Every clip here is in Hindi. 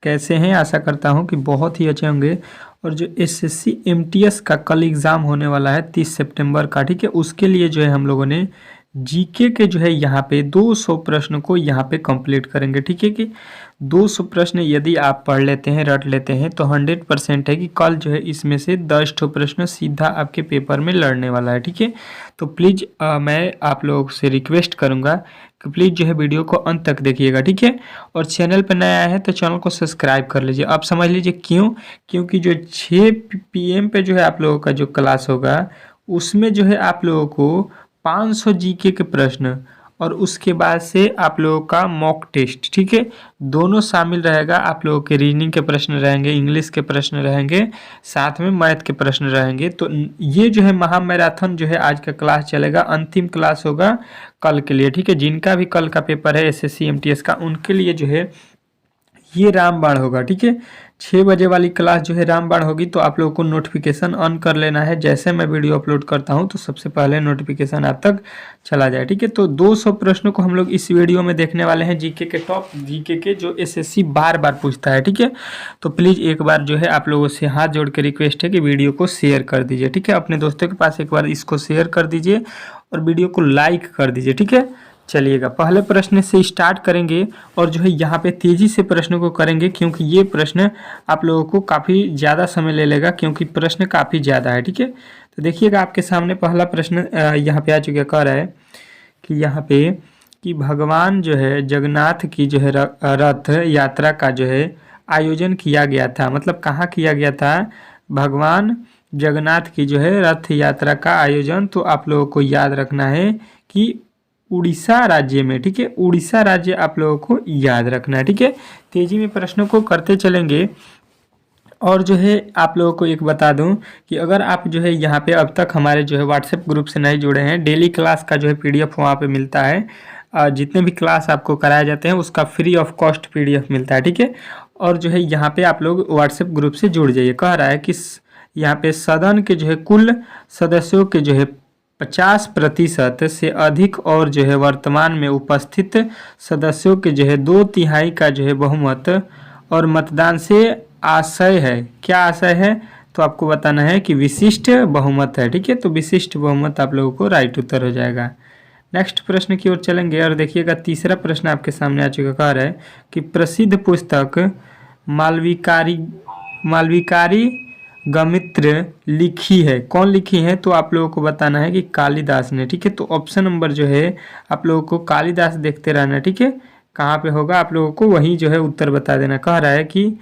कैसे हैं? आशा करता हूं कि बहुत ही अच्छे होंगे। और जो एसएससी एमटीएस का कल एग्ज़ाम होने वाला है 30 सितंबर का, ठीक है, उसके लिए जो है हम लोगों ने जीके के जो है यहाँ पे 200 प्रश्न को यहाँ पे कंप्लीट करेंगे, ठीक है। कि 200 प्रश्न यदि आप पढ़ लेते हैं, रट लेते हैं, तो 100% है कि कल जो है इसमें से 10 ठो प्रश्न सीधा आपके पेपर में लड़ने वाला है, ठीक है। तो प्लीज़ मैं आप लोगों से रिक्वेस्ट करूँगा कि प्लीज़ जो है वीडियो को अंत तक देखिएगा, ठीक है। और चैनल पर नया है तो चैनल को सब्सक्राइब कर लीजिए। आप समझ लीजिए क्यों? क्योंकि जो 6 PM पे जो है आप लोगों का जो क्लास होगा, उसमें जो है आप लोगों को 500 जीके के प्रश्न और उसके बाद से आप लोगों का मॉक टेस्ट, ठीक है, दोनों शामिल रहेगा। आप लोगों के रीजनिंग के प्रश्न रहेंगे, इंग्लिश के प्रश्न रहेंगे, साथ में मैथ के प्रश्न रहेंगे। तो ये जो है महा मैराथन जो है आज का क्लास चलेगा, अंतिम क्लास होगा कल के लिए, ठीक है। जिनका भी कल का पेपर है एसएससी एमटीएस का, उनके लिए जो है ये रामबाण होगा, ठीक है। 6 बजे वाली क्लास जो है रामबाण होगी। तो आप लोगों को नोटिफिकेशन ऑन कर लेना है, जैसे मैं वीडियो अपलोड करता हूं तो सबसे पहले नोटिफिकेशन आप तक चला जाए, ठीक है। तो 200 प्रश्नों को हम लोग इस वीडियो में देखने वाले हैं, जीके के टॉप जीके के, जो एसएससी बार बार पूछता है, ठीक है। तो प्लीज़ एक बार जो है आप लोगों से हाथ जोड़ के रिक्वेस्ट है कि वीडियो को शेयर कर दीजिए, ठीक है। अपने दोस्तों के पास एक बार इसको शेयर कर दीजिए और वीडियो को लाइक कर दीजिए, ठीक है। चलिएगा पहले प्रश्न से स्टार्ट करेंगे और जो है यहाँ पे तेज़ी से प्रश्नों को करेंगे, क्योंकि ये प्रश्न आप लोगों को काफ़ी ज़्यादा समय ले लेगा, क्योंकि प्रश्न काफ़ी ज़्यादा है, ठीक है। तो देखिएगा आपके सामने पहला प्रश्न यहाँ पे आ चुका, कह रहा है कि यहाँ पे कि भगवान जो है जगन्नाथ की जो है रथ यात्रा का जो है आयोजन किया गया था, मतलब कहाँ किया गया था? भगवान जगन्नाथ की जो है रथ यात्रा का आयोजन, तो आप लोगों को याद रखना है कि उड़ीसा राज्य में, ठीक है। उड़ीसा राज्य आप लोगों को याद रखना है, ठीक है। तेजी में प्रश्नों को करते चलेंगे। और जो है आप लोगों को एक बता दूं कि अगर आप जो है यहाँ पे अब तक हमारे जो है व्हाट्सएप ग्रुप से नहीं जुड़े हैं, डेली क्लास का जो है पीडीएफ वहाँ पे मिलता है। जितने भी क्लास आपको कराए जाते हैं उसका फ्री ऑफ कॉस्ट पीडीएफ मिलता है, ठीक है। और जो है यहाँ पे आप लोग व्हाट्सएप ग्रुप से जुड़ जाइए। कह रहा है कि यहाँ पे सदन के जो है कुल सदस्यों के जो है 50% से अधिक और जो है वर्तमान में उपस्थित सदस्यों के जो है 2/3 का जो है बहुमत और मतदान से आशय है। क्या आशय है? तो आपको बताना है कि विशिष्ट बहुमत है, ठीक है। तो विशिष्ट बहुमत आप लोगों को राइट उत्तर हो जाएगा। नेक्स्ट प्रश्न की ओर चलेंगे और देखिएगा तीसरा प्रश्न आपके सामने आ चुका, कह रहा है कि प्रसिद्ध पुस्तक मालविकारी गमित्र लिखी है, कौन लिखी है? तो आप लोगों को बताना है कि कालिदास ने, ठीक है। तो ऑप्शन नंबर जो है आप लोगों को कालिदास देखते रहना, ठीक है। कहाँ पे होगा आप लोगों को वही जो है उत्तर बता देना। कह रहा है कि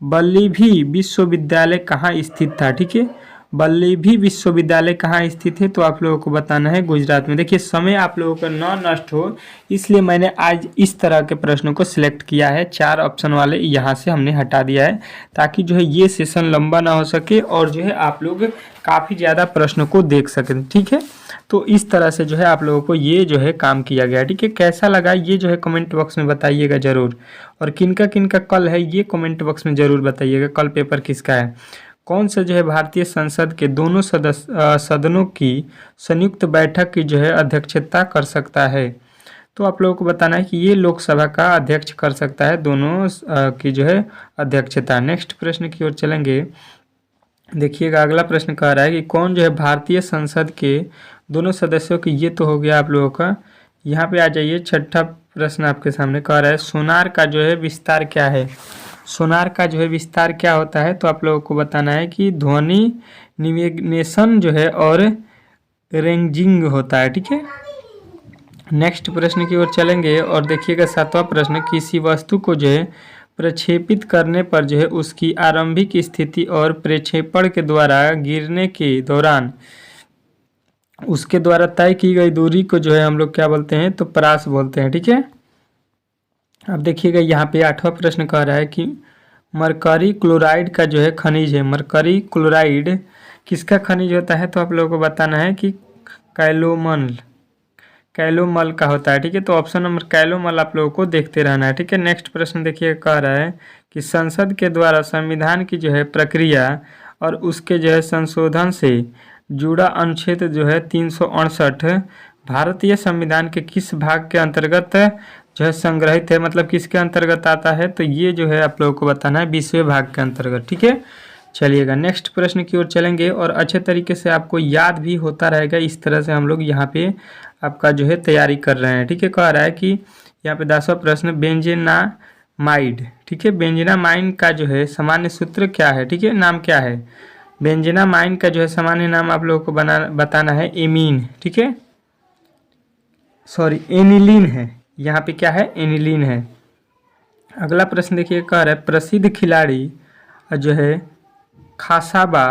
वल्लभी विश्वविद्यालय कहाँ स्थित था, ठीक है। वल्लभी विश्वविद्यालय कहाँ स्थित है? तो आप लोगों को बताना है गुजरात में। देखिए समय आप लोगों का न नष्ट हो, इसलिए मैंने आज इस तरह के प्रश्नों को सिलेक्ट किया है। 4 ऑप्शन वाले यहाँ से हमने हटा दिया है, ताकि जो है ये सेशन लंबा ना हो सके और जो है आप लोग काफ़ी ज़्यादा प्रश्नों को देख सकें, ठीक है। तो इस तरह से जो है आप लोगों को ये जो है काम किया गया, ठीक है। कैसा लगा ये जो है कमेंट बॉक्स में बताइएगा ज़रूर। और किनका किनका कल है ये कमेंट बॉक्स में ज़रूर बताइएगा, कल पेपर किसका है। कौन सा जो है भारतीय संसद के दोनों सदनों की संयुक्त बैठक की जो है अध्यक्षता कर सकता है? तो आप लोगों को बताना है कि ये लोकसभा का अध्यक्ष कर सकता है दोनों की जो है अध्यक्षता। नेक्स्ट प्रश्न की ओर चलेंगे। देखिएगा अगला प्रश्न कह रहा है कि कौन जो है भारतीय संसद के दोनों सदस्यों की, ये तो हो गया आप लोगों का। यहाँ पे आ जाइए, छठा प्रश्न आपके सामने कह रहा है सोनार का जो है विस्तार क्या है? सोनार का जो है विस्तार क्या होता है? तो आप लोगों को बताना है कि ध्वनि निवेगनेशन जो है और रेंजिंग होता है, ठीक है। नेक्स्ट प्रश्न की ओर चलेंगे और देखिएगा 7वां प्रश्न, किसी वस्तु को जो है प्रक्षेपित करने पर जो है उसकी आरंभिक स्थिति और प्रक्षेपण के द्वारा गिरने के दौरान उसके द्वारा तय की गई दूरी को जो है हम लोग क्या बोलते हैं? तो परास बोलते हैं, ठीक है। अब देखिएगा यहाँ पे 8वां प्रश्न कह रहा है कि मरकरी क्लोराइड का जो है खनिज है। मरकरी क्लोराइड किसका खनिज होता है? तो आप लोगों को बताना है कि कैलोमल का होता है, ठीक है। तो ऑप्शन नंबर कैलोमल आप लोगों को देखते रहना है, ठीक है। नेक्स्ट प्रश्न देखिए कह रहा है कि संसद के द्वारा संविधान की जो है प्रक्रिया और उसके जो है संशोधन से जुड़ा अनुच्छेद जो है 368 भारतीय संविधान के किस भाग के अंतर्गत जो है संग्रहित है, मतलब किसके अंतर्गत आता है, तो ये जो है आप लोगों को बताना है 20वें भाग के अंतर्गत। ठीक है, चलिएगा नेक्स्ट प्रश्न की ओर चलेंगे और अच्छे तरीके से आपको याद भी होता रहेगा। इस तरह से हम लोग यहाँ पे आपका जो है तैयारी कर रहे हैं। ठीक है, कह रहा है कि यहाँ पे 10वां प्रश्न बेंजेनामाइड। ठीक है, बेंजेनामाइड का जो है सामान्य सूत्र क्या है, ठीक है, नाम क्या है। बेंजेनामाइड का जो है सामान्य नाम आप लोगों को बताना है एमीन। ठीक है, सॉरी एनिलीन है, यहाँ पे क्या है, एनिलीन है। अगला प्रश्न देखिए, कह रहा है प्रसिद्ध खिलाड़ी जो है खासाबा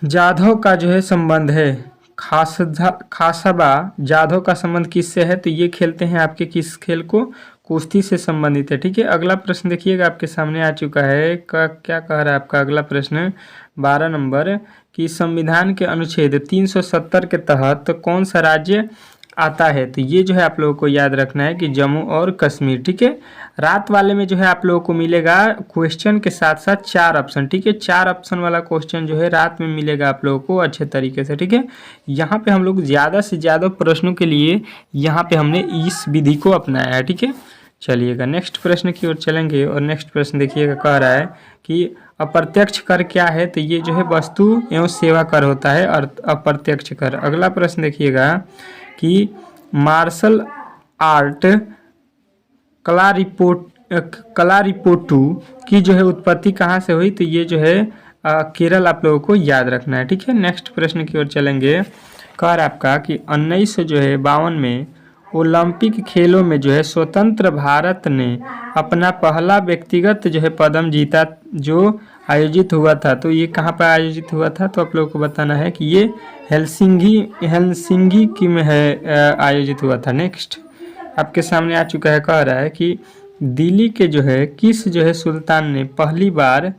जाधव का जो है संबंध है। खासाबा जाधव का संबंध किससे है, तो ये खेलते हैं आपके किस खेल को, कुश्ती से संबंधित है। ठीक है, अगला प्रश्न देखिएगा आपके सामने आ चुका है। क्या कह रहा है आपका अगला प्रश्न 12 नंबर कि संविधान के अनुच्छेद 370 के तहत कौन सा राज्य आता है, तो ये जो है आप लोगों को याद रखना है कि जम्मू और कश्मीर। ठीक है, रात वाले में जो है आप लोगों को मिलेगा क्वेश्चन के साथ साथ 4 ऑप्शन। ठीक है, 4 ऑप्शन वाला क्वेश्चन जो है रात में मिलेगा आप लोगों को अच्छे तरीके से। ठीक है, यहाँ पे हम लोग ज़्यादा से ज़्यादा प्रश्नों के लिए यहाँ पे हमने इस विधि को अपनाया है। ठीक है, चलिएगा नेक्स्ट प्रश्न की ओर चलेंगे और नेक्स्ट प्रश्न देखिएगा, कह रहा है कि अप्रत्यक्ष कर क्या है, तो ये जो है वस्तु एवं सेवा कर होता है और अप्रत्यक्ष कर। अगला प्रश्न देखिएगा कि मार्शल आर्ट कलारिपोटू की जो है उत्पत्ति कहाँ से हुई, तो ये जो है केरल आप लोगों को याद रखना है। ठीक है, नेक्स्ट प्रश्न की ओर चलेंगे। कह रहा आपका कि 1952 में ओलंपिक खेलों में जो है स्वतंत्र भारत ने अपना पहला व्यक्तिगत जो है पदम जीता जो आयोजित हुआ था, तो ये कहाँ पर आयोजित हुआ था, तो आप लोगों को बताना है कि ये हेलसिंकी की में है आयोजित हुआ था। नेक्स्ट आपके सामने आ चुका है, कह रहा है कि दिल्ली के जो है किस जो है सुल्तान ने पहली बार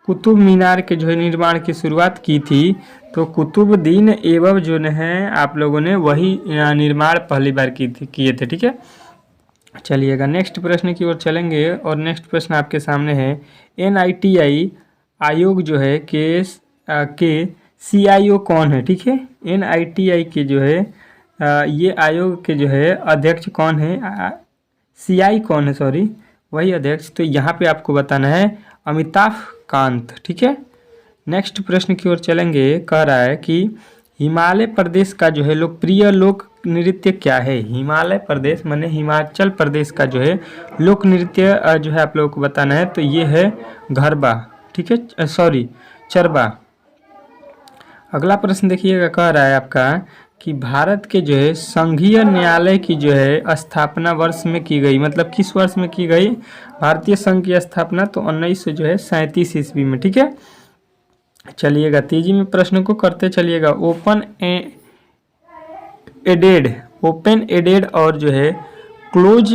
कुतुब मीनार के जो है निर्माण की शुरुआत की थी, तो कुतुबुद्दीन ऐबक जो है आप लोगों ने वही निर्माण पहली बार किए थे। ठीक है, चलिएगा नेक्स्ट प्रश्न की ओर चलेंगे और नेक्स्ट प्रश्न आपके सामने है NITI आयोग जो है के CIO कौन है। ठीक है, NITI के जो है ये आयोग के जो है अध्यक्ष कौन है, CI कौन है, सॉरी वही अध्यक्ष, तो यहाँ पे आपको बताना है अमिताभ कांत। ठीक है, नेक्स्ट प्रश्न की ओर चलेंगे। कह रहा है कि हिमालय प्रदेश का जो है लोकप्रिय लोक नृत्य क्या है। हिमालय प्रदेश माने हिमाचल प्रदेश का जो है लोक नृत्य जो है आप लोगों को बताना है, तो ये है गरबा। ठीक है, सॉरी चरबा। अगला प्रश्न देखिएगा, कह रहा है आपका कि भारत के जो है संघीय न्यायालय की जो है स्थापना वर्ष में की गई, मतलब किस वर्ष में की गई, भारतीय संघ की स्थापना तो 1937 ईस्वी में। ठीक है, चलिएगा तेजी में प्रश्नों को करते चलिएगा। ओपन एडेड और जो है क्लोज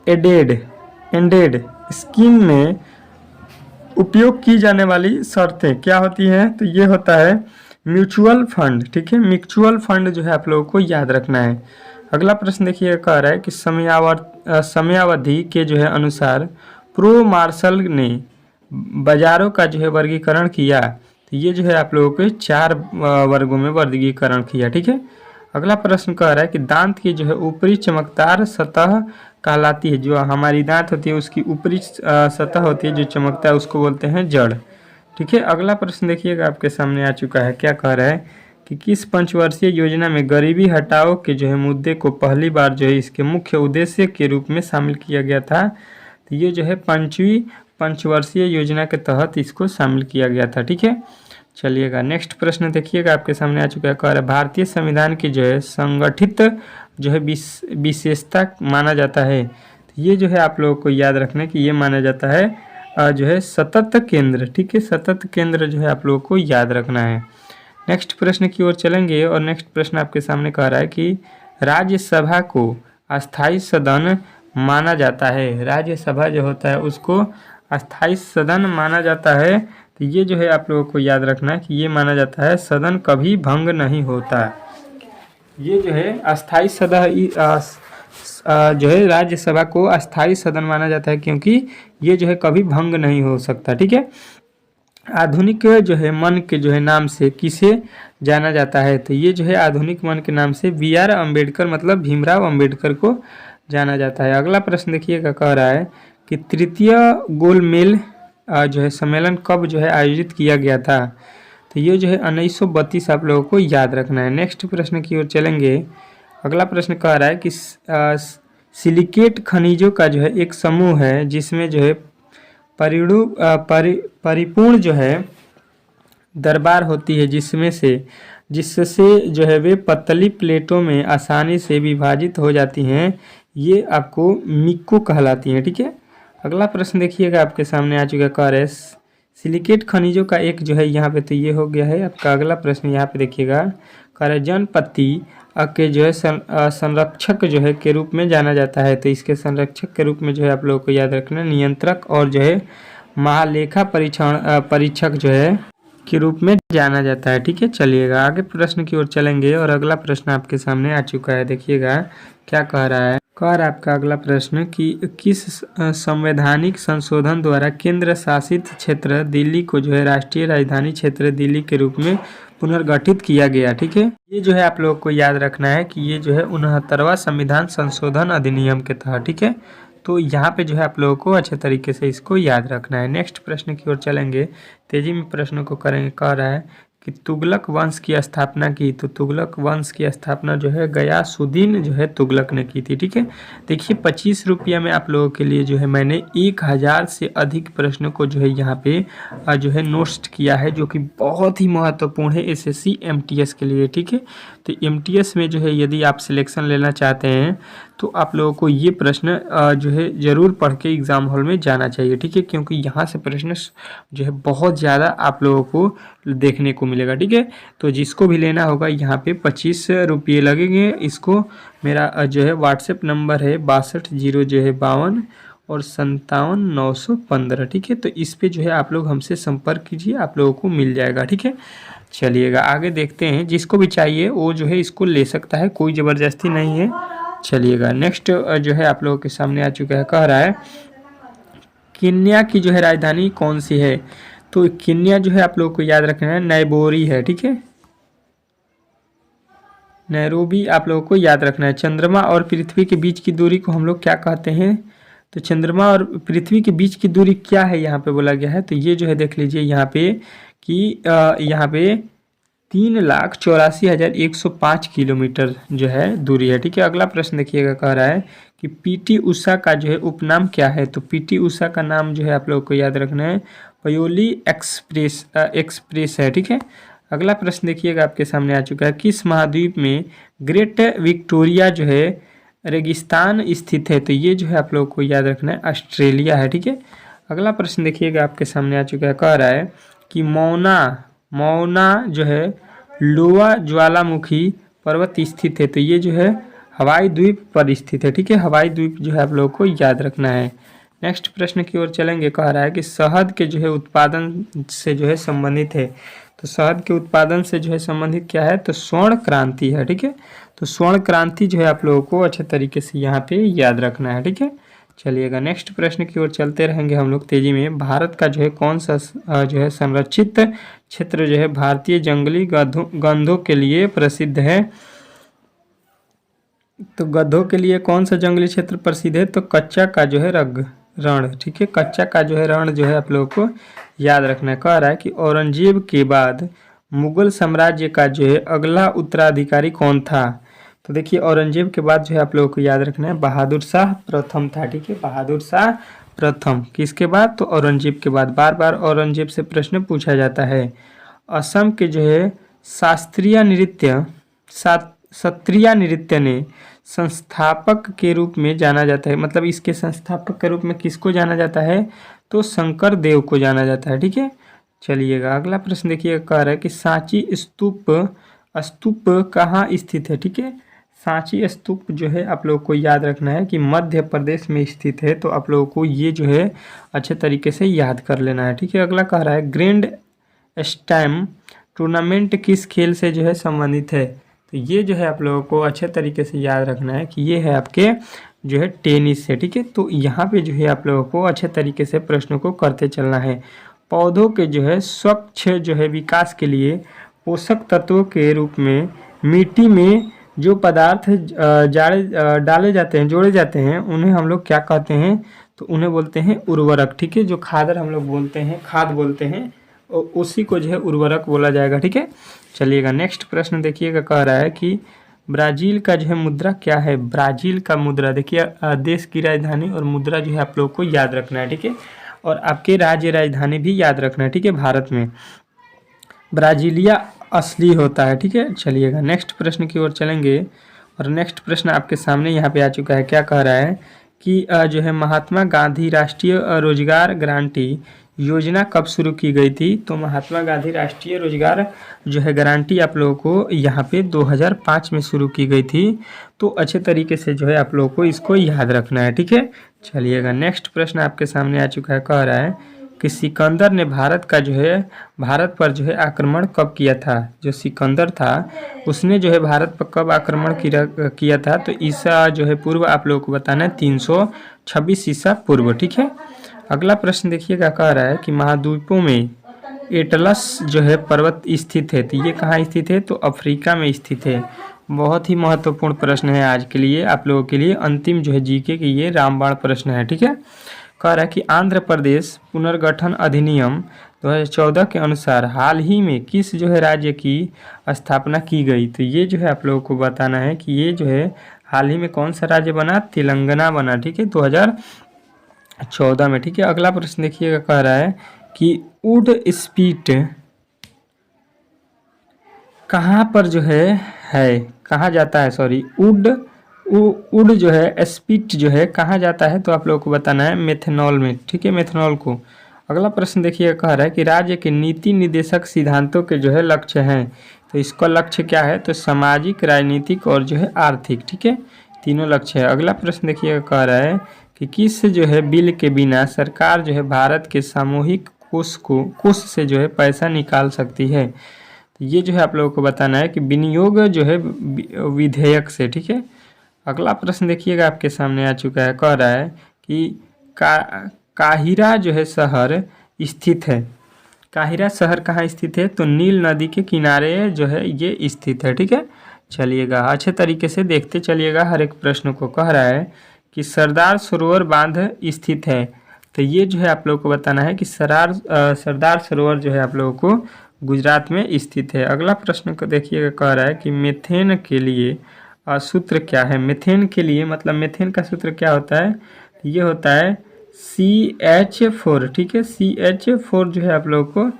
एंडेड स्कीम में उपयोग की जाने वाली शर्तें क्या होती हैं, तो ये होता है म्यूचुअल फंड। ठीक है, म्यूचुअल फंड जो है आप लोगों को याद रखना है। अगला प्रश्न देखिए, कह रहा है कि समयावधि के जो है अनुसार प्रो मार्शल ने बाजारों का जो है वर्गीकरण किया, तो ये जो है आप लोगों को 4 वर्गों में वर्गीकरण किया। ठीक है, अगला प्रश्न कह रहा है कि दांत की जो है ऊपरी चमकदार सतह कहलाती है, जो हमारी दांत होती है उसकी ऊपरी सतह होती है जो चमकता है उसको बोलते हैं जड़। ठीक है, अगला प्रश्न देखिएगा आपके सामने आ चुका है। क्या कह रहा है कि किस पंचवर्षीय योजना में गरीबी हटाओ के जो है मुद्दे को पहली बार जो है इसके मुख्य उद्देश्य के रूप में शामिल किया गया था, तो ये जो है 5वीं पंचवर्षीय योजना के तहत इसको शामिल किया गया था। ठीक है, चलिएगा नेक्स्ट प्रश्न देखिएगा आपके सामने आ चुका है। कह रहा है भारतीय संविधान की जो है संगठित जो है विशेषता माना जाता है, तो ये जो है आप लोगों को याद रखना है कि ये माना जाता है जो है सतत केंद्र। ठीक है, सतत केंद्र जो है आप लोगों को याद रखना है। नेक्स्ट प्रश्न की ओर चलेंगे और नेक्स्ट प्रश्न आपके सामने कह रहा है कि राज्यसभा को अस्थायी सदन माना जाता है। राज्यसभा जो होता है उसको अस्थायी सदन माना जाता है, तो ये जो है आप लोगों को याद रखना है कि ये माना जाता है सदन कभी भंग नहीं होता। ये जो है अस्थायी सदन जो है राज्यसभा को अस्थायी सदन माना जाता है क्योंकि ये जो है कभी भंग नहीं हो सकता। ठीक है, आधुनिक जो है मन के जो है नाम से किसे जाना जाता है, तो ये जो है आधुनिक मन के नाम से BR अम्बेडकर मतलब भीमराव अम्बेडकर को जाना जाता है। अगला प्रश्न देखिएगा, कह रहा है कि तृतीय गोलमेज जो है सम्मेलन कब जो है आयोजित किया गया था। तो ये जो है 1932 आप लोगों को याद रखना है। नेक्स्ट प्रश्न की ओर चलेंगे। अगला प्रश्न कह रहा है कि सिलिकेट खनिजों का जो है एक समूह है जिसमें जो है परिपूर्ण जो है दरबार होती है, जिससे जो है वे पतली प्लेटों में आसानी से विभाजित हो जाती हैं। ये आपको मिक्को कहलाती हैं। ठीक है, अगला प्रश्न देखिएगा आपके सामने आ चुका कह रहे सिलिकेट खनिजों का एक जो है यहाँ पे, तो ये हो गया है आपका। अगला प्रश्न यहाँ पे देखिएगा, कह रहे जनपति के जो है संरक्षक जो है के रूप में जाना जाता है। तो इसके संरक्षक के रूप में जो है आप लोगों को याद रखना नियंत्रक और जो है महालेखा परीक्षक जो है के रूप में जाना जाता है। ठीक है, चलिएगा आगे प्रश्न की ओर चलेंगे। और अगला प्रश्न आपके सामने आ चुका है, देखिएगा क्या कह रहा है। कह रहा है आपका अगला प्रश्न कि किस संवैधानिक संशोधन द्वारा केंद्र शासित क्षेत्र दिल्ली को जो है राष्ट्रीय राजधानी क्षेत्र दिल्ली के रूप में पुनर्गठित किया गया। ठीक है, ये जो है आप लोगों को याद रखना है कि ये जो है 69वां संविधान संशोधन अधिनियम के तहत। ठीक है, तो यहाँ पे जो है आप लोगों को अच्छे तरीके से इसको याद रखना है। नेक्स्ट प्रश्न की ओर चलेंगे, तेजी में प्रश्नों को करेंगे। कह रहा है कि तुगलक वंश की स्थापना की। तो तुगलक वंश की स्थापना जो है गयासुद्दीन जो है तुगलक ने की थी। ठीक है, देखिए 25 रुपया में आप लोगों के लिए जो है मैंने 1000 से अधिक प्रश्नों को जो है यहाँ पे जो है नोट्स किया है, जो कि बहुत ही महत्वपूर्ण है एसएससी एमटीएस के लिए। ठीक है, तो एमटीएस में जो है यदि आप सिलेक्शन लेना चाहते हैं तो आप लोगों को ये प्रश्न जो है ज़रूर पढ़ के एग्ज़ाम हॉल में जाना चाहिए। ठीक है, क्योंकि यहाँ से प्रश्न जो है बहुत ज़्यादा आप लोगों को देखने को मिलेगा। ठीक है, तो जिसको भी लेना होगा यहाँ पे 25 रुपये लगेंगे। इसको मेरा जो है व्हाट्सएप नंबर है 62 जो है 52 और 57 915। ठीक है, तो इस पे जो है आप लोग हमसे संपर्क कीजिए, आप लोगों को मिल जाएगा। ठीक है, चलिएगा आगे देखते हैं। जिसको भी चाहिए वो जो है इसको ले सकता है, कोई ज़बरदस्ती नहीं है। चलिएगा नेक्स्ट जो है आप लोगों के सामने आ चुका है। कह रहा है केन्या की जो है राजधानी कौन सी है। तो केन्या जो है आप लोगों को याद रखना है नैरोबी है। ठीक है, नैरोबी आप लोगों को याद रखना है। चंद्रमा और पृथ्वी के बीच की दूरी को हम लोग क्या कहते हैं। तो चंद्रमा और पृथ्वी के बीच की दूरी क्या है यहाँ पे बोला गया है। तो ये जो है देख लीजिए यहाँ पे कि यहाँ पे 3,84,105 किलोमीटर जो है दूरी है। ठीक है, अगला प्रश्न देखिएगा, कह रहा है कि पीटी उषा का जो है उपनाम क्या है। तो पीटी उषा का नाम जो है आप लोगों को याद रखना है पयोली एक्सप्रेस है। ठीक है, अगला प्रश्न देखिएगा आपके सामने आ चुका है, किस महाद्वीप में ग्रेट विक्टोरिया जो है रेगिस्तान स्थित है। तो ये जो है आप लोगों को याद रखना है ऑस्ट्रेलिया है। ठीक है, अगला प्रश्न देखिएगा आपके सामने आ चुका है, कह रहा है कि मौना जो है लोआ ज्वालामुखी पर्वत स्थित है। तो ये जो है हवाई द्वीप पर स्थित है। ठीक है, हवाई द्वीप जो है आप लोगों को याद रखना है। नेक्स्ट प्रश्न की ओर चलेंगे। कह रहा है कि शहद के जो है उत्पादन से जो है संबंधित है। तो शहद के उत्पादन से जो है संबंधित क्या है। तो स्वर्ण क्रांति है। ठीक है, तो स्वर्ण क्रांति जो है आप लोगों को अच्छे तरीके से यहाँ पे याद रखना है। ठीक है, चलिएगा नेक्स्ट प्रश्न की ओर चलते रहेंगे हम लोग तेजी में। भारत का जो है कौन सा जो है संरक्षित क्षेत्र जो है भारतीय जंगली गधों के लिए प्रसिद्ध है। तो गधों के लिए कौन सा जंगली क्षेत्र प्रसिद्ध है। तो कच्चा का जो है रण। ठीक है, कच्चा का जो है रण जो है आप लोगों को याद रखना है। कह रहा है कि औरंगजेब के बाद मुगल साम्राज्य का जो है अगला उत्तराधिकारी कौन था। तो देखिए औरंगजेब के बाद जो है आप लोगों को याद रखना है बहादुर शाह प्रथम था। ठीक है, बहादुर शाह प्रथम किसके बाद। तो औरंगजेब के बाद। बार बार औरंगजेब से प्रश्न पूछा जाता है। असम के जो है सत्रिया नृत्य ने संस्थापक के रूप में जाना जाता है। मतलब इसके संस्थापक के रूप में किसको जाना जाता है। तो शंकर देव को जाना जाता है। ठीक है, चलिएगा अगला प्रश्न देखिएगा, कह रहा है कि सांची स्तूप कहाँ स्थित है। ठीक है, सांची स्तूप जो है आप लोगों को याद रखना है कि मध्य प्रदेश में स्थित है। तो आप लोगों को ये जो है अच्छे तरीके से याद कर लेना है। ठीक है, अगला कह रहा है ग्रैंड स्लैम टूर्नामेंट किस खेल से जो है संबंधित है। तो ये जो है आप लोगों को अच्छे तरीके से याद रखना है कि ये है आपके जो है टेनिस से। ठीक है, तो यहाँ पे जो है आप लोगों को अच्छे तरीके से प्रश्नों को करते चलना है। पौधों के जो है स्वच्छ जो है विकास के लिए पोषक तत्वों के रूप में मिट्टी में जो पदार्थ डाले जाते हैं, जोड़े जाते हैं, उन्हें हम लोग क्या कहते हैं? तो उन्हें बोलते हैं उर्वरक। ठीक है, जो खादर हम लोग बोलते हैं, खाद बोलते हैं, उसी को जो है उर्वरक बोला जाएगा। ठीक है, चलिएगा नेक्स्ट प्रश्न देखिएगा, कह रहा है कि ब्राज़ील का जो है मुद्रा क्या है? ब्राज़ील का मुद्रा देखिए, देश की राजधानी और मुद्रा जो है आप लोगों को याद रखना है। ठीक है, और आपके राज्य राजधानी भी याद रखना है। ठीक है, भारत में ब्राज़ीलिया असली होता है। ठीक है, चलिएगा नेक्स्ट प्रश्न की ओर चलेंगे, और नेक्स्ट प्रश्न आपके सामने यहाँ पे आ चुका है। क्या कह रहा है कि जो है महात्मा गांधी राष्ट्रीय रोजगार गारंटी योजना कब शुरू की गई थी? तो महात्मा गांधी राष्ट्रीय रोजगार जो है गारंटी आप लोगों को यहाँ पे 2005 में शुरू की गई थी। तो अच्छे तरीके से जो है आप लोगों को इसको याद रखना है। ठीक है, चलिएगा नेक्स्ट प्रश्न आपके सामने आ चुका है। कह रहा है कि सिकंदर ने भारत पर जो है आक्रमण कब किया था? जो सिकंदर था उसने जो है भारत पर कब आक्रमण किया था? तो ईसा जो है पूर्व आप लोगों को बताना है 326 ईसा पूर्व। ठीक है, अगला प्रश्न देखिएगा, कह रहा है कि महाद्वीपों में एटलस जो है पर्वत स्थित है, तो ये कहाँ स्थित है? तो अफ्रीका में स्थित है। बहुत ही महत्वपूर्ण प्रश्न है आज के लिए, आप लोगों के लिए अंतिम जो है जीके की ये रामबाण प्रश्न है। ठीक है, कह रहा है कि आंध्र प्रदेश पुनर्गठन अधिनियम 2014 के अनुसार हाल ही में किस जो है राज्य की स्थापना की गई? तो ये जो है आप लोगों को बताना है कि ये जो है हाल ही में कौन सा राज्य बना? तेलंगाना बना। ठीक है, 2014 में। ठीक है, अगला प्रश्न देखिएगा, कह रहा है कि वुड स्पीट कहाँ पर जो है कहाँ जाता है? सॉरी, वुड जो है स्पीट जो है कहाँ जाता है? तो आप लोगों को बताना है मेथनॉल में। ठीक है, मेथनॉल को। अगला प्रश्न देखिए, कह रहा है कि राज्य के नीति निर्देशक सिद्धांतों के जो है लक्ष्य हैं, तो इसका लक्ष्य क्या है? तो सामाजिक, राजनीतिक और जो है आर्थिक। ठीक है, तीनों लक्ष्य है। अगला प्रश्न देखिए, कह रहा है कि किस जो है बिल के बिना सरकार जो है भारत के सामूहिक कोष से जो है पैसा निकाल सकती है? तो ये जो है आप लोगों को बताना है कि विनियोग जो है विधेयक से। ठीक है, अगला प्रश्न देखिएगा आपके सामने आ चुका है। कह रहा है कि काहिरा जो है शहर स्थित है। काहिरा शहर कहाँ स्थित है? तो नील नदी के किनारे जो है ये स्थित है। ठीक है, चलिएगा अच्छे तरीके से देखते चलिएगा हर एक प्रश्न को। कह रहा है कि सरदार सरोवर बांध स्थित है, तो ये जो है आप लोगों को बताना है कि सरदार सरोवर जो है आप लोगों को गुजरात में स्थित है। अगला प्रश्न को देखिएगा, कह रहा है कि मीथेन के लिए सूत्र क्या है? मीथेन के लिए मतलब मीथेन का सूत्र क्या होता है? ये होता है CH4। ठीक है, CH4 जो है आप लोगों को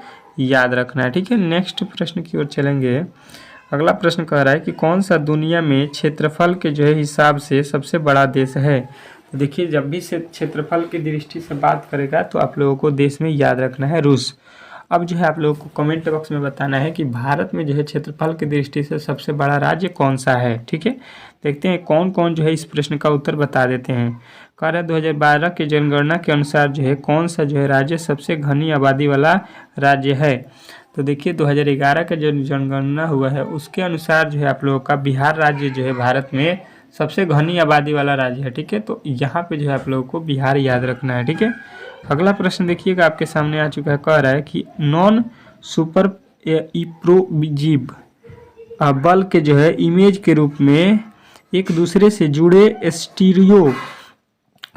याद रखना है। ठीक है, नेक्स्ट प्रश्न की ओर चलेंगे। अगला प्रश्न कह रहा है कि कौन सा दुनिया में क्षेत्रफल के जो है हिसाब से सबसे बड़ा देश है? तो देखिए, जब भी से क्षेत्रफल की दृष्टि से बात करेगा तो आप लोगों को देश में याद रखना है रूस। अब जो है आप लोगों को कमेंट बॉक्स में बताना है कि भारत में जो है क्षेत्रफल की दृष्टि से सबसे बड़ा राज्य कौन सा है। ठीक है, देखते हैं कौन कौन जो है इस प्रश्न का उत्तर बता देते हैं। कह रहा है 2012 के जनगणना के अनुसार जो है कौन सा जो है राज्य सबसे घनी आबादी वाला राज्य है? तो देखिए 2011 का जो जनगणना हुआ है उसके अनुसार जो है आप लोगों का बिहार राज्य जो है भारत में सबसे घनी आबादी वाला राज्य है। ठीक है, तो यहाँ पे जो है आप लोगों को बिहार याद रखना है। ठीक है, अगला प्रश्न देखिएगा आपके सामने आ चुका है। कह रहा है कि नॉन सुपर इप्रोजिव बल के जो है इमेज के रूप में एक दूसरे से जुड़े स्टीरियो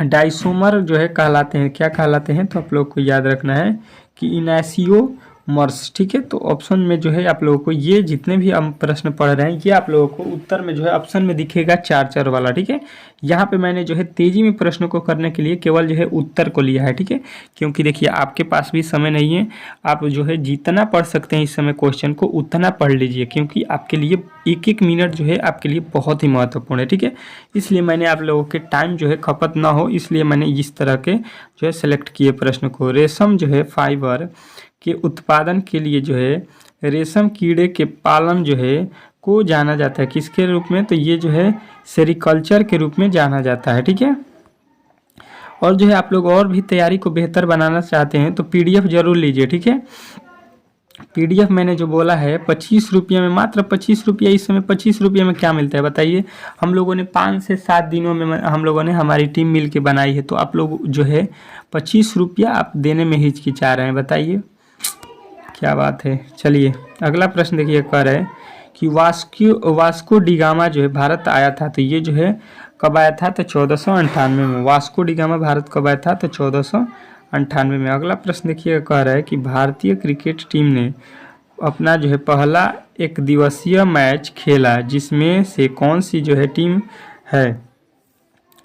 डाइसोमर जो है कहलाते हैं। क्या कहलाते हैं? तो आप लोग को याद रखना है कि इनासियोमर्स। ठीक है, तो ऑप्शन में जो है आप लोगों को ये जितने भी हम प्रश्न पढ़ रहे हैं ये आप लोगों को उत्तर में जो है ऑप्शन में दिखेगा 4 वाला। ठीक है, यहाँ पे मैंने जो है तेजी में प्रश्नों को करने के लिए केवल जो है उत्तर को लिया है। ठीक है, क्योंकि देखिए आपके पास भी समय नहीं है, आप जो है जितना पढ़ सकते हैं इस समय क्वेश्चन को उतना पढ़ लीजिए, क्योंकि आपके लिए एक एक मिनट जो है आपके लिए बहुत ही महत्वपूर्ण है। ठीक है, इसलिए मैंने आप लोगों के टाइम जो है खपत ना हो इसलिए मैंने इस तरह के जो है सेलेक्ट किए प्रश्न को। रेशम जो है फाइबर के उत्पादन के लिए जो है रेशम कीड़े के पालन जो है को जाना जाता है किसके रूप में? तो ये जो है सेरिकल्चर के रूप में जाना जाता है। ठीक है, और जो है आप लोग और भी तैयारी को बेहतर बनाना चाहते हैं तो PDF जरूर लीजिए। ठीक है, PDF मैंने जो बोला है 25 रुपये में, मात्र 25 रुपये। इस समय 25 रुपये में क्या मिलता है बताइए? हम लोगों ने 5 से 7 दिनों में हम लोगों ने हमारी टीम मिल के बनाई है, तो आप लोग जो है 25 रुपया आप देने में हिचकिचा रहे हैं, बताइए क्या बात है। चलिए अगला प्रश्न देखिए, कह रहा है कि वास्को डिगामा जो है भारत आया था, तो ये जो है कब आया था, तो 1498 में। वास्को डिगामा भारत कब आया था, तो 1498 में। अगला प्रश्न देखिए, कह रहा है कि भारतीय क्रिकेट टीम ने अपना जो है पहला एक दिवसीय मैच खेला जिसमें से कौन सी जो है टीम है,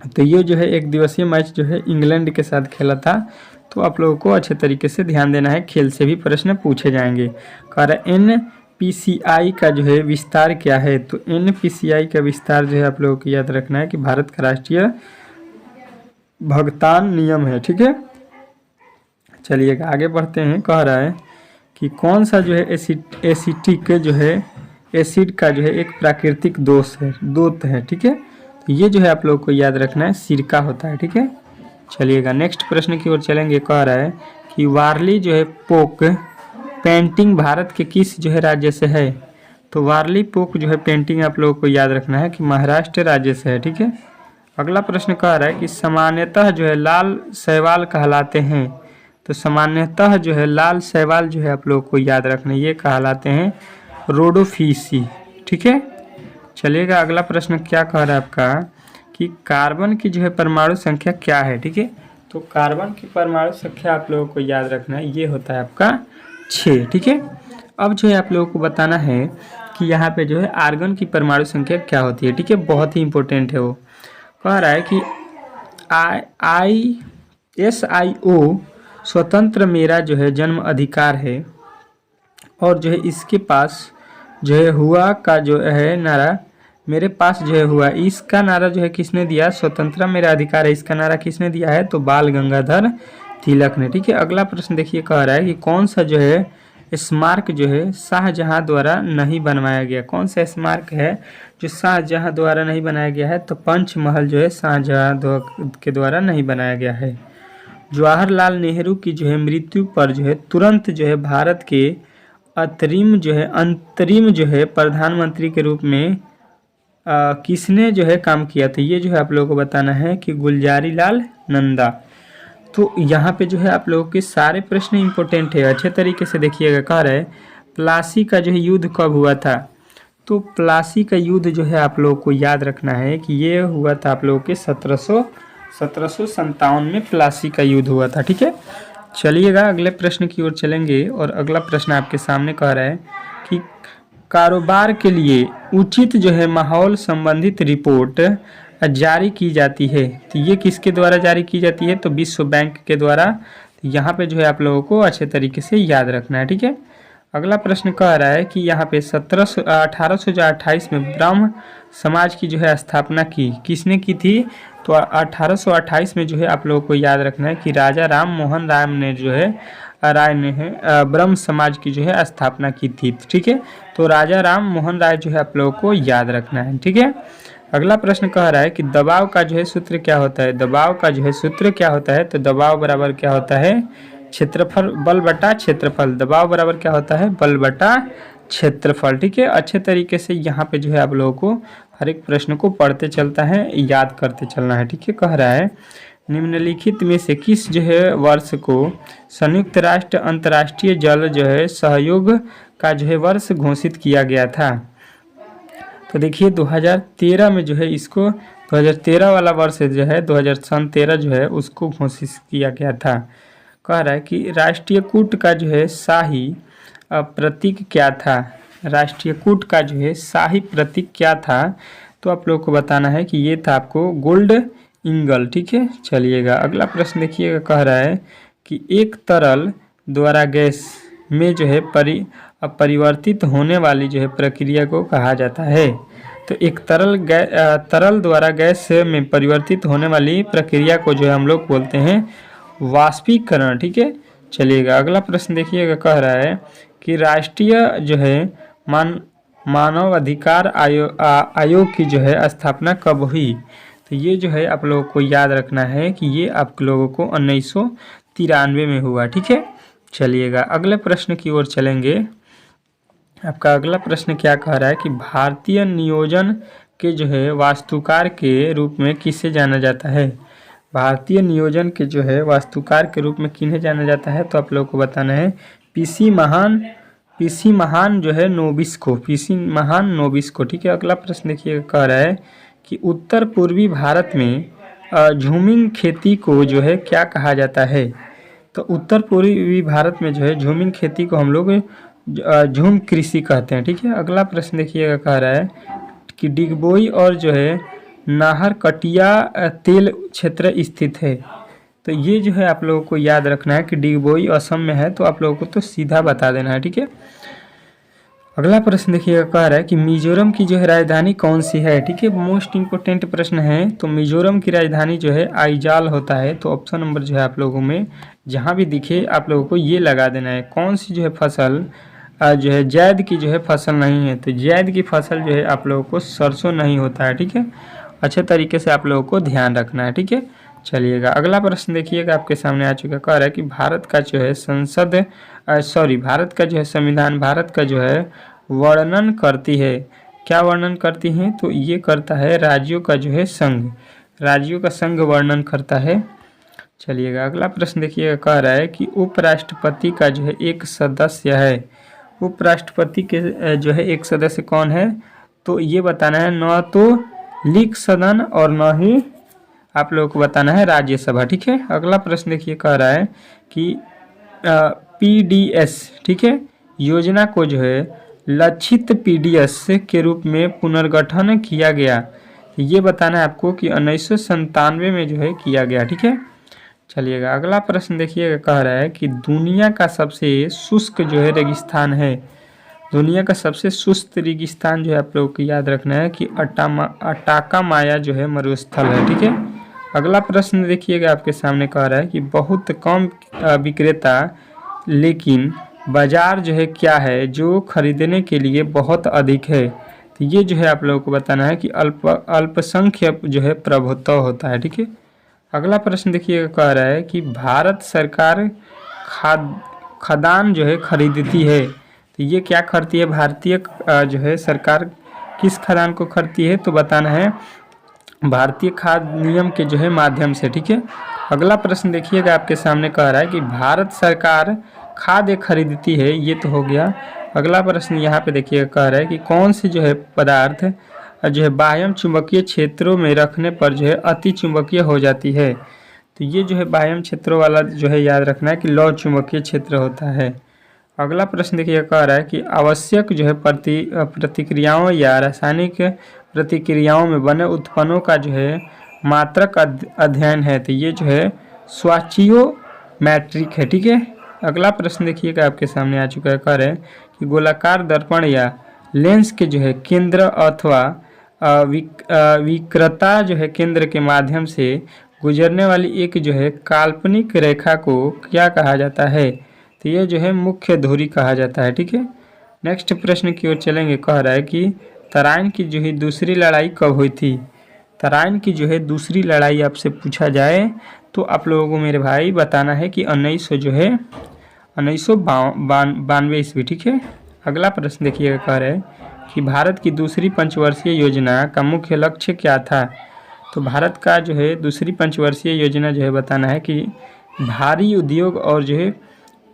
तो ये जो है एक दिवसीय मैच जो है इंग्लैंड के साथ खेला था। तो आप लोगों को अच्छे तरीके से ध्यान देना है, खेल से भी प्रश्न पूछे जाएंगे। कह रहा है NPCI का जो है विस्तार क्या है, तो NPCI का विस्तार जो है आप लोगों को याद रखना है कि भारत का राष्ट्रीय भुगतान नियम है। ठीक है, चलिएगा आगे बढ़ते हैं। कह रहा है कि कौन सा जो है एसिटिक जो है एसिड का जो है एक प्राकृतिक दोष है। ठीक है, तो ये जो है आप लोगों को याद रखना है, सिरका होता है। ठीक है, चलिएगा नेक्स्ट प्रश्न की ओर चलेंगे। कह रहा है कि वारली जो है पोक पेंटिंग भारत के किस जो है राज्य से है, तो वारली पोक जो है पेंटिंग आप लोगों को याद रखना है कि महाराष्ट्र राज्य से है। ठीक है, अगला प्रश्न कह रहा है कि सामान्यतः जो है लाल शैवाल कहलाते हैं, तो सामान्यतः जो है लाल शैवाल जो है आप लोगों को याद रखना है, ये कहलाते हैं रोडोफिसी। ठीक है, चलिएगा अगला प्रश्न क्या कह रहा है आपका कि कार्बन की जो है परमाणु संख्या क्या है। ठीक है, तो कार्बन की परमाणु संख्या आप लोगों को याद रखना है, ये होता है आपका 6। ठीक है, अब जो है आप लोगों को बताना है कि यहाँ पे जो है आर्गन की परमाणु संख्या क्या होती है। ठीक है, बहुत ही इंपॉर्टेंट है। वो कह रहा है कि SIO स्वतंत्र मेरा जो है जन्म अधिकार है, और जो है इसके पास जो है हुआ का जो है नारा मेरे पास जो है हुआ, इसका नारा जो है किसने दिया, स्वतंत्रता मेरा अधिकार है, इसका नारा किसने दिया है, तो बाल गंगाधर तिलक ने। ठीक है, अगला प्रश्न देखिए, कह रहा है कि कौन सा जो है स्मारक जो है शाहजहां द्वारा नहीं बनवाया गया, कौन सा स्मारक है जो शाहजहां द्वारा नहीं बनाया गया है, तो पंचमहल जो है शाहजहां के द्वारा नहीं बनाया गया है। जवाहरलाल नेहरू की जो है मृत्यु पर जो है तुरंत जो है भारत के अंतरिम जो है प्रधानमंत्री के रूप में किसने जो है काम किया, तो ये जो है आप लोगों को बताना है कि गुलजारी लाल नंदा। तो यहाँ पे जो है आप लोगों के सारे प्रश्न इंपॉर्टेंट है, अच्छे तरीके से देखिएगा। कह रहा है प्लासी का जो है युद्ध कब हुआ था, तो प्लासी का युद्ध जो है आप लोगों को याद रखना है कि ये हुआ था आप लोगों के 1757 में प्लासी का युद्ध हुआ था। ठीक है, चलिएगा अगले प्रश्न की ओर चलेंगे, और अगला प्रश्न आपके सामने कह रहा है कि कारोबार के लिए उचित जो है माहौल संबंधित रिपोर्ट जारी की जाती है, तो ये किसके द्वारा जारी की जाती है, तो विश्व बैंक के द्वारा। तो यहाँ पे जो है आप लोगों को अच्छे तरीके से याद रखना है। ठीक है, अगला प्रश्न कह रहा है कि यहाँ पे 1828 में ब्रह्म समाज की जो है स्थापना किसने की थी, तो 1828 में जो है आप लोगों को याद रखना है कि राजा राम मोहन राय ने जो है ब्रह्म समाज की जो है स्थापना की थी। ठीक है, तो राजा राम मोहन राय जो है आप लोगों को याद रखना है। ठीक है, अगला प्रश्न कह रहा है कि दबाव का जो है सूत्र क्या होता है, दबाव का जो है सूत्र क्या होता है, तो दबाव बराबर क्या होता है, क्षेत्रफल बल बटा क्षेत्रफल। दबाव बराबर क्या होता है, बल बटा क्षेत्रफल। ठीक है, अच्छे तरीके से यहाँ पे जो है आप लोगों को हर एक प्रश्न को पढ़ते चलता है, याद करते चलना है। ठीक है, कह रहा है निम्नलिखित में से किस जो है वर्ष को संयुक्त राष्ट्र अंतर्राष्ट्रीय जल जो है सहयोग का जो है वर्ष घोषित किया गया था, तो देखिए 2013 में जो है इसको 2013 वाला वर्ष जो है 2013 जो है उसको घोषित किया गया था। कह रहा है कि राष्ट्रीय कूट का जो है शाही प्रतीक क्या था, राष्ट्रीय कूट का जो है शाही प्रतीक क्या था, तो आप लोग को बताना है कि ये था आपको गोल्ड इंगल। ठीक है, चलिएगा अगला प्रश्न देखिएगा। कह रहा है कि एक तरल द्वारा गैस में जो है परिवर्तित होने वाली जो है प्रक्रिया को कहा जाता है, तो एक तरल द्वारा गैस में परिवर्तित होने वाली प्रक्रिया को जो है हम लोग बोलते हैं वाष्पीकरण। ठीक है, चलिएगा अगला प्रश्न देखिएगा। कह रहा है कि राष्ट्रीय जो है मानव अधिकार आयोग की जो है स्थापना कब हुई, तो ये जो है आप लोगों को याद रखना है कि ये आप लोगों को 1993 में हुआ। ठीक है, चलिएगा अगले प्रश्न की ओर चलेंगे। आपका अगला प्रश्न क्या कह रहा है कि भारतीय नियोजन के जो है वास्तुकार के रूप में किसे जाना जाता है, भारतीय नियोजन के जो है वास्तुकार के रूप में किन्हें जाना जाता है, तो आप लोगों को बताना है PC महान पीसी महान जो है नोबिस्को, पीसी महान नोबिस्को। ठीक है, अगला प्रश्न देखिए, कह रहा है कि उत्तर पूर्वी भारत में झूमिंग खेती को जो है क्या कहा जाता है। तो उत्तर पूर्वी भारत में जो है झूमिंग खेती को हम लोग झूम कृषि कहते हैं। ठीक है, अगला प्रश्न देखिएगा, कह रहा है कि डिगबोई और जो है नाहरकटिया तेल क्षेत्र स्थित है। तो ये जो है आप लोगों को याद रखना है कि डिगबोई असम में है, तो आप लोगों को तो सीधा बता देना है। ठीक है, अगला प्रश्न देखिएगा, कह रहा है कि मिजोरम की जो है राजधानी कौन सी है। ठीक है, मोस्ट इंपोर्टेंट प्रश्न है। तो मिजोरम की राजधानी जो है आइजाल होता है। तो ऑप्शन नंबर जो है आप लोगों में जहाँ भी दिखे आप लोगों को ये लगा देना है। कौन सी जो है फसल जो है जैद की जो है फसल नहीं है। तो जैद की फसल जो है आप लोगों को सरसों नहीं होता है। ठीक है, अच्छे तरीके से आप लोगों को ध्यान रखना है। ठीक है, चलिएगा अगला प्रश्न देखिएगा, आपके सामने आ चुका, कह रहा है कि भारत का जो है भारत का जो है संविधान भारत का जो है वर्णन करती है। क्या वर्णन करती हैं? तो ये करता है राज्यों का जो है संघ, राज्यों का संघ वर्णन करता है। चलिएगा अगला प्रश्न देखिएगा, कह रहा है कि उपराष्ट्रपति का जो है एक सदस्य है। उपराष्ट्रपति के जो है एक सदस्य कौन है? तो ये बताना है, न तो लीग सदन और न ही आप लोगों को बताना है राज्यसभा। ठीक है, अगला प्रश्न देखिए, कह रहा है कि पीडीएस, ठीक है, योजना को जो है लक्षित पीडीएस के रूप में पुनर्गठन किया गया। ये बताना है आपको कि 1997 में जो है किया गया। ठीक है, चलिएगा अगला प्रश्न देखिएगा, कह रहा है कि दुनिया का सबसे शुष्क जो है रेगिस्तान है। दुनिया का सबसे शुष्क रेगिस्तान जो है आप लोगों को याद रखना है कि अटाका माया जो है मरुस्थल है। ठीक है, अगला प्रश्न देखिएगा, आपके सामने कह रहा है कि बहुत कम विक्रेता लेकिन बाजार जो है क्या है जो खरीदने के लिए बहुत अधिक है। तो ये जो है आप लोगों को बताना है कि अल्पसंख्यक जो है प्रभुत्व होता है। ठीक है, अगला प्रश्न देखिएगा, कह रहा है कि भारत सरकार खाद्यान्न जो है खरीदती है। तो ये क्या करती है? भारतीय जो है सरकार किस खाद्यान्न को खरीदती है? तो बताना है भारतीय खाद्य नियम के जो है माध्यम से। ठीक है, अगला प्रश्न देखिएगा, आपके सामने कह रहा है कि भारत सरकार खाद्य खरीदती है। ये तो हो गया। अगला प्रश्न यहाँ पे देखिएगा, कह रहा है कि कौन सी जो है पदार्थ जो है बाह्य चुंबकीय क्षेत्रों में रखने पर जो है अति चुंबकीय हो जाती है। तो ये जो है बाह्य क्षेत्रों वाला जो है याद रखना है कि लौ चुंबकीय क्षेत्र होता है। अगला प्रश्न देखिए, कह रहा है कि आवश्यक जो है प्रतिक्रियाओं या रासायनिक प्रतिक्रियाओं में बने उत्पादों का जो है मात्रक अध्ययन है। तो ये जो है स्टोइचियोमेट्रिक है। ठीक है, अगला प्रश्न देखिएगा, आपके सामने आ चुका है, कह रहे हैं कि गोलाकार दर्पण या लेंस के जो है केंद्र अथवा विकृता जो है केंद्र के माध्यम से गुजरने वाली एक जो है काल्पनिक रेखा को क्या कहा जाता है? तो ये जो है मुख्य धुरी कहा जाता है। ठीक है, नेक्स्ट प्रश्न की ओर चलेंगे, कह रहा है कि तराइन की जो है दूसरी लड़ाई कब हुई थी? तराइन की जो है दूसरी लड़ाई आपसे पूछा जाए तो आप लोगों को मेरे भाई बताना है कि 1992 ईस्वी। ठीक है, अगला प्रश्न देखिएगा, कह रहे हैं कि भारत की दूसरी पंचवर्षीय योजना का मुख्य लक्ष्य क्या था? तो भारत का जो है दूसरी पंचवर्षीय योजना जो है बताना है कि भारी उद्योग और जो है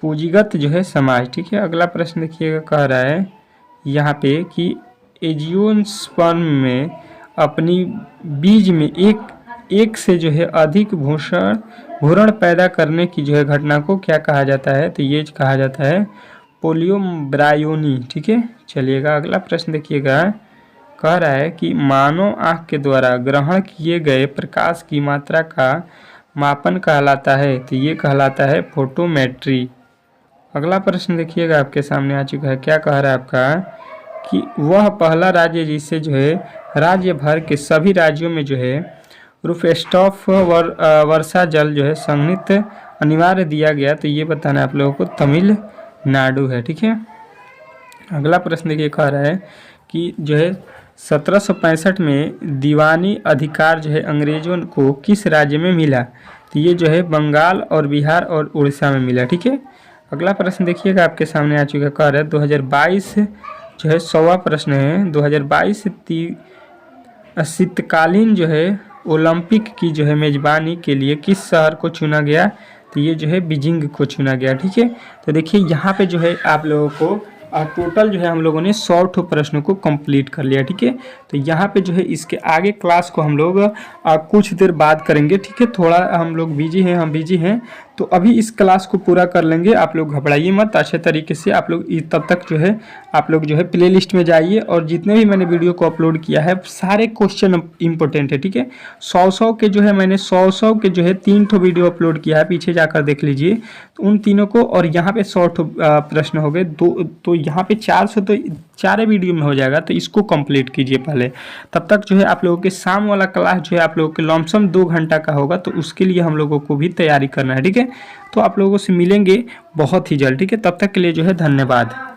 पूंजीगत जो है समाज। ठीक है, अगला प्रश्न देखिएगा, कह रहा है यहाँ पे कि एजियोस्पर्म में अपनी बीज में एक से जो है अधिक भ्रूण पैदा करने की जो है घटना को क्या कहा जाता है? तो ये कहा जाता है पोलियोम्ब्रायोनी। ठीक है, चलिएगा अगला प्रश्न देखिएगा, कह रहा है कि मानव आँख के द्वारा ग्रहण किए गए प्रकाश की मात्रा का मापन कहलाता है। तो ये कहलाता है फोटोमेट्री। अगला प्रश्न देखिएगा, आपके सामने आ चुका है, क्या कह रहा है आपका कि वह पहला राज्य जिसे जो है राज्य भर के सभी राज्यों में जो है रूफटॉप वर्षा जल जो है संघनित अनिवार्य दिया गया। तो ये बताना है आप लोगों को तमिलनाडु है। ठीक है, अगला प्रश्न देखिए, कह रहा है कि जो है 1765 में दीवानी अधिकार जो है अंग्रेजों को किस राज्य में मिला? तो ये जो है बंगाल और बिहार और उड़ीसा में मिला। ठीक है, अगला प्रश्न देखिएगा, आपके सामने आ चुका है, कह रहा है 2022 जो है 100वां प्रश्न है, 2022 शीतकालीन जो है ओलंपिक की जो है मेजबानी के लिए किस शहर को चुना गया? तो ये जो है बीजिंग को चुना गया। ठीक है, तो देखिए यहाँ पे जो है आप लोगों को टोटल जो है हम लोगों ने 100 प्रश्नों को कंप्लीट कर लिया। ठीक है, तो यहाँ पे जो है इसके आगे क्लास को हम लोग कुछ देर बाद करेंगे। ठीक है, थोड़ा हम लोग बिजी हैं, हम बिजी हैं, तो अभी इस क्लास को पूरा कर लेंगे। आप लोग घबराइए मत, अच्छे तरीके से आप लोग तब तक जो है आप लोग जो है प्ले लिस्ट में जाइए, और जितने भी मैंने वीडियो को अपलोड किया है सारे क्वेश्चन इंपॉर्टेंट है। ठीक है, 100 के जो है मैंने 100 के जो है 3 ठो वीडियो अपलोड किया है, पीछे जाकर देख लीजिए। तो उन तीनों को, और यहाँ पे 100 ठो प्रश्न हो गए, तो यहाँ पे 400 तो 4 वीडियो में हो जाएगा। तो इसको कंप्लीट कीजिए पहले, तब तक जो है आप लोगों के शाम वाला क्लास जो है आप लोगों के लमसम 2 घंटा का होगा, तो उसके लिए हम लोगों को भी तैयारी करना है। ठीक है, तो आप लोगों से मिलेंगे बहुत ही जल्द। ठीक है, तब तक के लिए जो है धन्यवाद।